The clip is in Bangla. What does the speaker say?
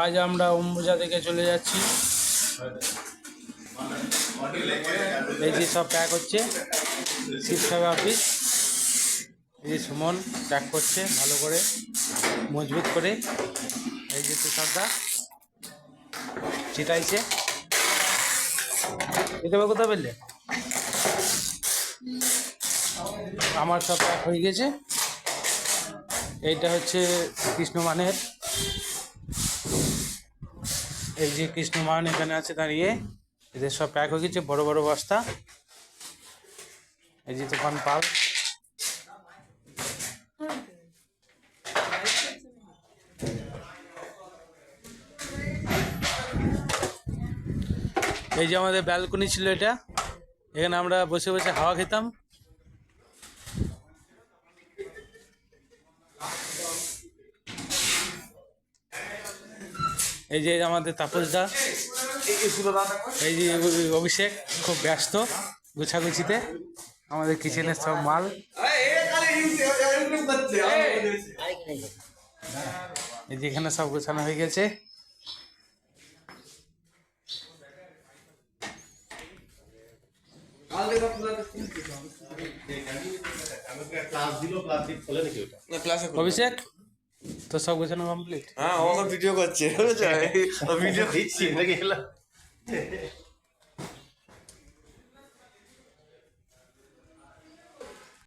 আজ আমরা অম্বুজা থেকে চলে যাচ্ছি। এই যে সব প্যাক হচ্ছে, শিবসাগর অফিস। এই যে সুমন প্যাক করছে ভালো করে, মজবুত করে। এই যে তুষারদা চিটাইছে। এটা কোথায় পেলে? আমার সব প্যাক হয়ে গেছে। এইটা হচ্ছে কৃষ্ণমানের। এই যে কৃষ্ণমান এখানে আছে দাঁড়িয়ে। এদের সব প্যাক হয়ে গেছে, বড় বড় বস্তা। এই যে তুফান পাল। এই যে আমাদের ব্যালকনি ছিল এটা, এখানে আমরা বসে বসে হাওয়া খেতাম। এই যে আমাদের তাপসদা, এই যে অভিষেক খুব ব্যস্ত গুছাগুছিতে আমাদের কিচেনের সব মাল। এই যে এখানে সব গোছানো হয়ে গেছে। অভিষেক তো সব গোছানো কমপ্লিট। হ্যাঁ, ও ভিডিও করছে, ভিডিও দিচ্ছি।